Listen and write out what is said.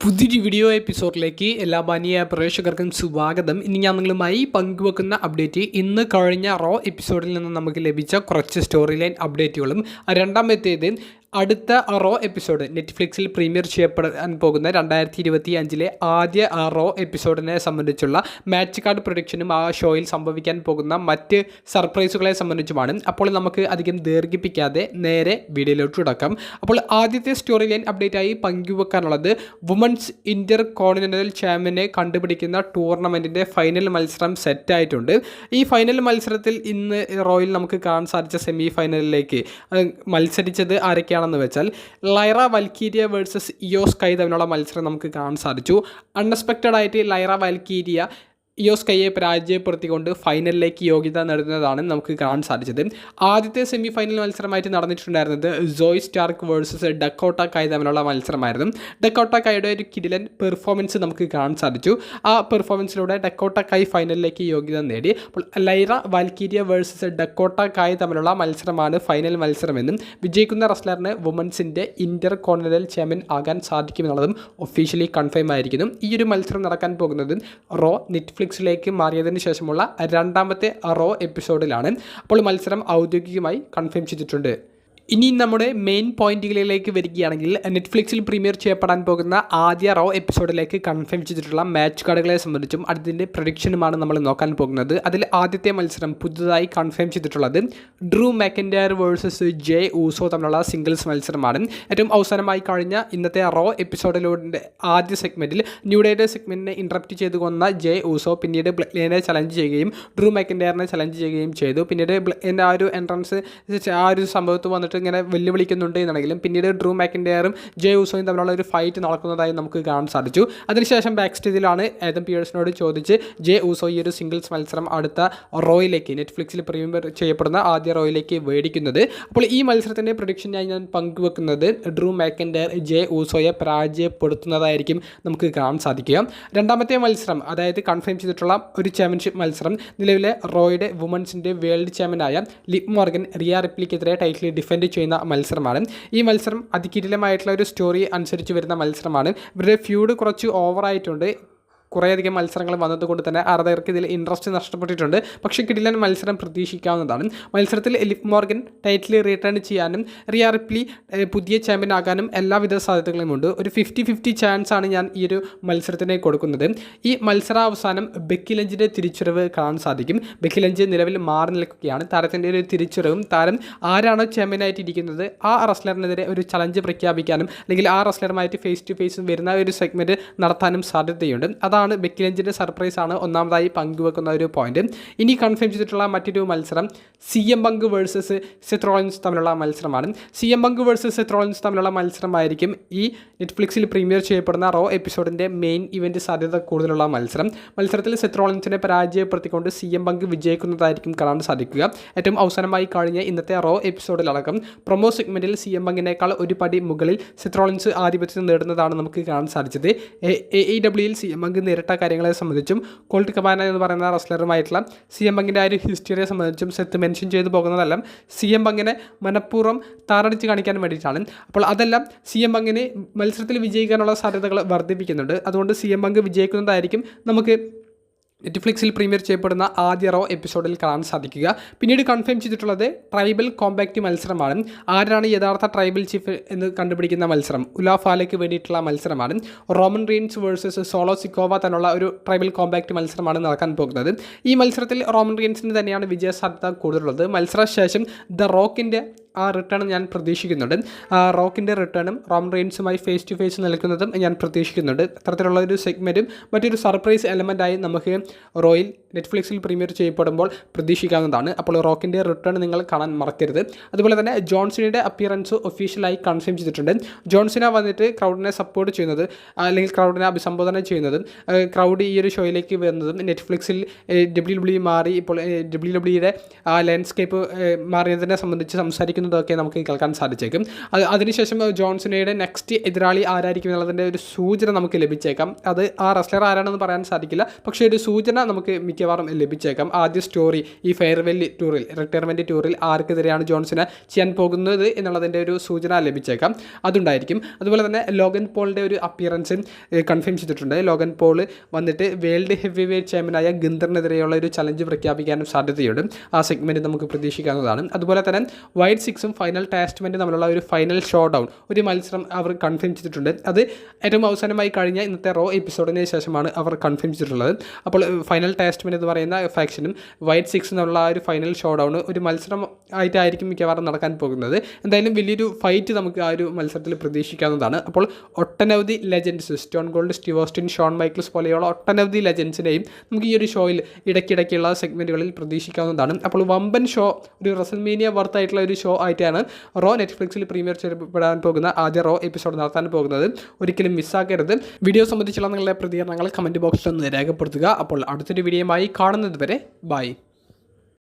പുതിയൊരു വീഡിയോ എപ്പിസോഡിലേക്ക് എല്ലാ മാന്യ പ്രേക്ഷകർക്കും സ്വാഗതം. ഇനി ഞാൻ നിങ്ങളുമായി പങ്കുവെക്കുന്ന അപ്ഡേറ്റ് ഇന്ന് കഴിഞ്ഞ റോ എപ്പിസോഡിൽ നിന്ന് നമുക്ക് ലഭിച്ച കുറച്ച് സ്റ്റോറി ലൈൻ അപ്ഡേറ്റുകളും രണ്ടാമത്തേത് അടുത്ത റോ എപ്പിസോഡ് നെറ്റ്ഫ്ലിക്സിൽ പ്രീമിയർ ചെയ്യപ്പെടാൻ പോകുന്ന 2025 ആദ്യ റോ എപ്പിസോഡിനെ സംബന്ധിച്ചുള്ള മാച്ച് കാർഡ് പ്രൊഡിക്ഷനും ആ ഷോയിൽ സംഭവിക്കാൻ പോകുന്ന മറ്റ് സർപ്രൈസുകളെ സംബന്ധിച്ചുമാണ്. അപ്പോൾ നമുക്ക് അധികം ദീർഘിപ്പിക്കാതെ നേരെ വീഡിയോയിലോട്ട് കിടക്കാം. അപ്പോൾ ആദ്യത്തെ സ്റ്റോറി ലൈൻ അപ്ഡേറ്റായി പങ്കുവെക്കാനുള്ളത് വുമൺസ് ഇന്റർ കോണ്ടിനെൻ്റൽ ചാമ്പ്യനെ കണ്ടുപിടിക്കുന്ന ടൂർണമെൻറ്റിൻ്റെ ഫൈനൽ മത്സരം സെറ്റായിട്ടുണ്ട്. ഈ ഫൈനൽ മത്സരത്തിൽ ഇന്ന് റോയിൽ നമുക്ക് കാണാൻ സാധിച്ച സെമി ഫൈനലിലേക്ക് മത്സരിച്ചത് ആരൊക്കെയാണെന്ന് വെച്ചാൽ ലൈറ വൽക്കീരിയ വേഴ്സസ് ഇയോ സ്കൈ തമ്മിലുള്ള മത്സരം നമുക്ക് കാണാൻ സാധിച്ചു. അൺഎക്സ്പെക്റ്റഡ് ആയിട്ട് ലൈറ വൽക്കീരിയ ഇയോ സ്കൈയെ പരാജയപ്പെടുത്തിക്കൊണ്ട് ഫൈനലിലേക്ക് യോഗ്യത നേടുന്നതാണ് നമുക്ക് കാണാൻ സാധിച്ചത്. ആദ്യത്തെ സെമി ഫൈനൽ മത്സരമായിട്ട് നടന്നിട്ടുണ്ടായിരുന്നത് സോയി സ്റ്റാർക്ക് വേഴ്സസ് ഡക്കോട്ട കായ് തമ്മിലുള്ള മത്സരമായിരുന്നു. ഡക്കോട്ട കായുടെ ഒരു കിടിലൻ പെർഫോമൻസ് നമുക്ക് കാണാൻ സാധിച്ചു. ആ പെർഫോമൻസിലൂടെ ഡക്കോട്ട കായ് ഫൈനലിലേക്ക് യോഗ്യത നേടി. അപ്പോൾ ലൈറ വാൽക്കീരിയ വേഴ്സസ് ഡക്കോട്ട കായ് തമ്മിലുള്ള മത്സരമാണ് ഫൈനൽ മത്സരമെന്നും വിജയിക്കുന്ന റെസ്ലറിന് വുമൻസിൻ്റെ ഇന്റർ കോണ്ടിനെൻ്റൽ ചാമ്പ്യൻ ആകാൻ സാധിക്കുമെന്നുള്ളതും ഒഫീഷ്യലി കൺഫേം ആയിരിക്കുന്നു. ഈ ഒരു മത്സരം നടക്കാൻ പോകുന്നത് റോ നെറ്റ്ഫ്ലിക്സിലേക്ക് മാറിയതിന് ശേഷമുള്ള രണ്ടാമത്തെ റോ എപ്പിസോഡിലാണ്. അപ്പോൾ മത്സരം ഔദ്യോഗികമായി കൺഫേം ചെയ്തിട്ടുണ്ട്. ഇനി നമ്മുടെ മെയിൻ പോയിന്റുകളിലേക്ക് വരികയാണെങ്കിൽ നെറ്റ്ഫ്ലിക്സിൽ പ്രീമിയർ ചെയ്യപ്പെടാൻ പോകുന്ന ആദ്യ റോ എപ്പിസോഡിലേക്ക് കൺഫേം ചെയ്തിട്ടുള്ള മാച്ച് കാർഡുകളെ സംബന്ധിച്ചും അതിൻ്റെ പ്രഡിക്ഷനുമാണ് നമ്മൾ നോക്കാൻ പോകുന്നത്. അതിൽ ആദ്യത്തെ മത്സരം പുതുതായി കൺഫേം ചെയ്തിട്ടുള്ളത് Drew McIntyre versus J Uso തമ്മിലുള്ള സിംഗിൾസ് മത്സരമാണ്. ഏറ്റവും അവസാനമായി കഴിഞ്ഞ ഇന്നത്തെ റോ എപ്പിസോഡിലൂടെ ആദ്യ സെഗ്മെൻറ്റിൽ ന്യൂഡേയുടെ സെഗ്മെൻറ്റിനെ ഇൻട്രപ്റ്റ് ചെയ്ത് കൊന്ന ജെ ഊസോ പിന്നീട് ബ്ലെയിനെ ചലഞ്ച് ചെയ്യുകയും ഡ്രൂ മാക്കൻഡയറിനെ ചലഞ്ച് ചെയ്യുകയും ചെയ്തു. പിന്നീട് ബ്ലെയിൻ്റെ ആ ഒരു എൻട്രൻസ് ആ ഒരു സംഭവത്ത് വന്നിട്ട് ഇങ്ങനെ വെല്ലുവിളിക്കുന്നുണ്ട് എന്നാണെങ്കിലും പിന്നീട് ഡ്രൂ മാക്കൻഡയറും ജെ ഊസോയും തമ്മിലുള്ള ഒരു ഫൈറ്റ് നടക്കുന്നതായി നമുക്ക് കാണാൻ സാധിച്ചു. അതിനുശേഷം ബാക്ക് സ്റ്റേജിലാണ് ആദം പിയേഴ്സിനോട് ചോദിച്ച് ജെ ഊസോ ഈ ഒരു സിംഗിൾസ് മത്സരം അടുത്ത റോയിലേക്ക് നെറ്റ്ഫ്ലിക്സിൽ പ്രീമിയർ ചെയ്യപ്പെടുന്ന ആദ്യ റോയിലേക്ക് മേടിക്കുന്നത്. അപ്പോൾ ഈ മത്സരത്തിൻ്റെ പ്രഡിക്ഷനായി ഞാൻ പങ്കുവെക്കുന്നത് ഡ്രൂ മാക്കൻഡയർ ജെ ഊസോയെ പരാജയപ്പെടുത്തുന്നതായിരിക്കും നമുക്ക് കാണാൻ സാധിക്കുക. രണ്ടാമത്തെ മത്സരം അതായത് കൺഫേം ചെയ്തിട്ടുള്ള ഒരു ചാമ്പ്യൻഷിപ്പ് മത്സരം നിലവിലെ റോയുടെ വുമൻസിൻ്റെ വേൾഡ് ചാമ്പ്യനായ ലിവ് മോർഗൻ റിയ റിപ്ലിക്കെതിരെ ടൈറ്റിൽ ഡിഫെൻഡ് ചെയ്യുന്ന മത്സരമാണ്. ഈ മത്സരം അതികിടിലമായിട്ടുള്ള ഒരു സ്റ്റോറി അനുസരിച്ച് വരുന്ന മത്സരമാണ്. ഇവരുടെ ഫ്യൂഡ് കുറച്ച് ഓവറായിട്ടുണ്ട്. കുറേയധികം മത്സരങ്ങൾ വന്നതുകൊണ്ട് തന്നെ ആരാധകർക്ക് ഇതിൽ ഇൻട്രസ്റ്റ് നഷ്ടപ്പെട്ടിട്ടുണ്ട്. പക്ഷേ കിടിലൻ മത്സരം പ്രതീക്ഷിക്കാവുന്നതാണ്. മത്സരത്തിൽ ലിവ് മോർഗൻ ടൈറ്റിൽ റിട്ടേൺ ചെയ്യാനും റിയ റിപ്ലി പുതിയ ചാമ്പ്യൻ ആകാനും എല്ലാവിധ സാധ്യതകളുമുണ്ട്. ഒരു 50-50 ചാൻസ് ആണ് ഞാൻ ഈ ഒരു മത്സരത്തിന് കൊടുക്കുന്നത്. ഈ മത്സരാവസാനം ബെക്കി ലഞ്ചിൻ്റെ തിരിച്ചുവരവ് കാണാൻ സാധിക്കും. ബെക്കി ലഞ്ച് നിലവിൽ മാറി നിൽക്കുകയാണ്. താരത്തിൻ്റെ ഒരു തിരിച്ചുവരവും താരം ആരാണോ ചാമ്പ്യനായിട്ട് ഇരിക്കുന്നത് ആ റെസ്ലറിനെതിരെ ഒരു ചലഞ്ച് പ്രഖ്യാപിക്കാനും അല്ലെങ്കിൽ ആ റെസ്ലറുമായിട്ട് ഫേസ് ടു ഫേസ് വരുന്ന ഒരു സെഗ്മെൻറ്റ് നടത്താനും സാധ്യതയുണ്ട്. അതാണ് ബെക്കി ലഞ്ചിൻ്റെ സർപ്രൈസ് ആണ് ഒന്നാമതായി പങ്കുവെക്കുന്ന ഒരു പോയിന്റ്. ഇനി കൺഫേം ചെയ്തിട്ടുള്ള മറ്റൊരു മത്സരം CM Punk versus Seth Rollins തമ്മിലുള്ള മത്സരമാണ്. CM Punk versus Seth Rollins തമ്മിലുള്ള മത്സരമായിരിക്കും ഈ നെറ്റ്ഫ്ലിക്സിൽ പ്രീമിയർ ചെയ്യപ്പെടുന്ന റോ എപ്പിസോഡിൻ്റെ മെയിൻ ഇവൻറ്റ് സാധ്യത കൂടുതലുള്ള മത്സരം. മത്സരത്തിൽ സെത്ത് റോളിൻസിനെ പരാജയപ്പെടുത്തിക്കൊണ്ട് CM Punk വിജയിക്കുന്നതായിരിക്കും കാണാൻ സാധിക്കുക. ഏറ്റവും അവസാനമായി കഴിഞ്ഞ ഇന്നത്തെ റോ എപ്പിസോഡിലടക്കം പ്രൊമോ സെഗ്മെൻറ്റിൽ CM Punkനേക്കാൾ ഒരു പടി മുകളിൽ സെത്ത് റോളിൻസ് ആധിപത്യം നേടുന്നതാണ് നമുക്ക് കാണാൻ സാധിച്ചത്. AEWയിൽ CM Punk നേരിട്ട കാര്യങ്ങളെ സംബന്ധിച്ചും കോൾട്ട് കബാന എന്ന് പറയുന്ന റെസ്ലറുമായിട്ടുള്ള CM Punkൻ്റെ ആ ഒരു ഹിസ്റ്ററിയെ സംബന്ധിച്ചും സെത്ത് മെൻഷൻ ചെയ്തു പോകുന്നതെല്ലാം CM Punkനെ മനഃപൂർവ്വം താറടിച്ച് കാണിക്കാൻ വേണ്ടിയിട്ടാണ്. അപ്പോൾ അതെല്ലാം CM Punkന് മത്സരത്തിൽ വിജയിക്കാനുള്ള സാധ്യതകൾ വർദ്ധിപ്പിക്കുന്നുണ്ട്. അതുകൊണ്ട് CM Punk വിജയിക്കുന്നതായിരിക്കും നമുക്ക് നെറ്റ്ഫ്ലിക്സിൽ പ്രീമിയർ ചെയ്യപ്പെടുന്ന ആദ്യ റോ എപ്പിസോഡിൽ കാണാൻ സാധിക്കുക. പിന്നീട് കൺഫേം ചെയ്തിട്ടുള്ളത് ട്രൈബൽ കോമ്പാക്റ്റ് മത്സരമാണ്. ആരാണ് യഥാർത്ഥ ട്രൈബൽ ചീഫ് എന്ന് കണ്ടുപിടിക്കുന്ന മത്സരം ഉലാഫാലയ്ക്ക് വേണ്ടിയിട്ടുള്ള മത്സരമാണ്. Roman Reigns versus Solo Sikoa തന്നുള്ള ഒരു ട്രൈബൽ കോമ്പാക്റ്റ് മത്സരമാണ് നടക്കാൻ പോകുന്നത്. ഈ മത്സരത്തിൽ റോമൻ റീൻസിന് തന്നെയാണ് വിജയ സാധ്യത കൂടുതലുള്ളത്. മത്സരശേഷം ദ റോക്കിൻ്റെ ആ റിട്ടേൺ ഞാൻ പ്രതീക്ഷിക്കുന്നുണ്ട്. റോക്കിൻ്റെ റിട്ടേണും റോമൻ റെയിൻസുമായി ഫേസ് ടു ഫേസ് നിൽക്കുന്നതും ഞാൻ പ്രതീക്ഷിക്കുന്നുണ്ട്. അത്തരത്തിലുള്ള ഒരു സെഗ്മെൻറ്റും മറ്റൊരു സർപ്രൈസ് എലമെൻറ്റായി നമുക്ക് റോയിൽ നെറ്റ്ഫ്ലിക്സിൽ പ്രീമിയർ ചെയ്യപ്പെടുമ്പോൾ പ്രതീക്ഷിക്കാവുന്നതാണ്. അപ്പോൾ റോക്കിൻ്റെ റിട്ടേൺ നിങ്ങൾ കാണാൻ മറക്കരുത്. അതുപോലെ തന്നെ ജോൺസിനയുടെ അപ്പിയറൻസ് ഒഫീഷ്യലായി കൺഫേം ചെയ്തിട്ടുണ്ട്. ജോൺസിന വന്നിട്ട് ക്രൗഡിനെ സപ്പോർട്ട് ചെയ്യുന്നത് അല്ലെങ്കിൽ ക്രൗഡിനെ അഭിസംബോധന ചെയ്യുന്നതും ക്രൗഡ് ഈ ഒരു ഷോയിലേക്ക് വരുന്നതും നെറ്റ്ഫ്ലിക്സിൽ WWE മാറി ഇപ്പോൾ WWE ലാൻഡ്സ്കേപ്പ് മാറിയതിനെ സംബന്ധിച്ച് സംസാരിക്കുന്നത് എന്നതൊക്കെ നമുക്ക് കേൾക്കാൻ സാധിച്ചേക്കും. അതിനുശേഷം ജോൺസിനയുടെ നെക്സ്റ്റ് എതിരാളി ആരായിരിക്കും എന്നുള്ളതിൻ്റെ ഒരു സൂചന നമുക്ക് ലഭിച്ചേക്കാം. അത് ആ റെസ്ലർ ആരാണെന്ന് പറയാൻ സാധിക്കില്ല, പക്ഷേ ഒരു സൂചന നമുക്ക് മിക്കവാറും ലഭിച്ചേക്കാം. ആദ്യ സ്റ്റോറി ഈ ഫെയർവെൽ ടൂറിൽ, റിട്ടയർമെൻറ്റ് ടൂറിൽ ആർക്കെതിരെയാണ് ജോൺസിന് ചെയ്യാൻ പോകുന്നത് എന്നുള്ളതിൻ്റെ ഒരു സൂചന ലഭിച്ചേക്കാം, അതുണ്ടായിരിക്കും. അതുപോലെ തന്നെ ലോഗൻ പോളിൻ്റെ ഒരു അപ്പിയറൻസ് കൺഫേം ചെയ്തിട്ടുണ്ട്. ലോഗൻ പോൾ വന്നിട്ട് വേൾഡ് ഹെവി വെയ്റ്റ് ചാമ്പ്യനായ ഗിന്തറിനെതിരെയുള്ള ഒരു ചലഞ്ച് പ്രഖ്യാപിക്കാനും സാധ്യതയുണ്ട്. ആ സെഗ്മെൻറ്റ് നമുക്ക് പ്രതീക്ഷിക്കാവുന്നതാണ്. അതുപോലെ തന്നെ വൈറ്റ് സിക്സും ഫൈനൽ ടാസ്റ്റ്മെൻറ്റ് തമ്മിലുള്ള ഒരു ഫൈനൽ ഷോ ഡൗൺ, ഒരു മത്സരം അവർ കൺഫേം ചെയ്തിട്ടുണ്ട്. അത് ഏറ്റവും അവസാനമായി കഴിഞ്ഞ ഇന്നത്തെ റോ എപ്പിസോഡിന് ശേഷമാണ് അവർ കൺഫേം ചെയ്തിട്ടുള്ളത്. അപ്പോൾ ഫൈനൽ ടാസ്റ്റ്മെൻറ്റ് എന്ന് പറയുന്ന ഫാക്ഷനും വൈറ്റ് സിക്സ് എന്നുള്ള ഒരു ഫൈനൽ ഷോ ഡൗൺ ഒരു മത്സരം ആയിട്ടായിരിക്കും മിക്കവാറും നടക്കാൻ പോകുന്നത്. എന്തായാലും വലിയൊരു ഫൈറ്റ് നമുക്ക് ആ ഒരു മത്സരത്തിൽ പ്രതീക്ഷിക്കാവുന്നതാണ്. അപ്പോൾ ഒട്ടനവധി legends, Stone Cold Steve Austin, Shawn Michaels പോലെയുള്ള ഒട്ടനവധി ലെജൻഡ്സിനെയും നമുക്ക് ഈ ഒരു ഷോയിൽ ഇടയ്ക്കിടയ്ക്കുള്ള സെഗ്മെൻറ്റുകളിൽ പ്രതീക്ഷിക്കാവുന്നതാണ്. അപ്പോൾ വമ്പൻ ഷോ, ഒരു റസൽമേനിയ വർത്തായിട്ടുള്ള ഒരു ഷോ ആയിട്ടാണ് റോ നെറ്റ്ഫ്ലിക്സിൽ പ്രീമിയർ ചെയ്യപ്പെടാൻ പോകുന്ന ആദ്യ റോ എപ്പിസോഡ് നടത്താൻ പോകുന്നത്. ഒരിക്കലും മിസ്സാക്കരുത്. വീഡിയോ സംബന്ധിച്ചുള്ള നിങ്ങളുടെ പ്രതികരണങ്ങൾ കമൻറ്റ് ബോക്സിൽ ഒന്ന് രേഖപ്പെടുത്തുക. അപ്പോൾ അടുത്തൊരു വീഡിയോയുമായി കാണുന്നത് വരെ ബൈ.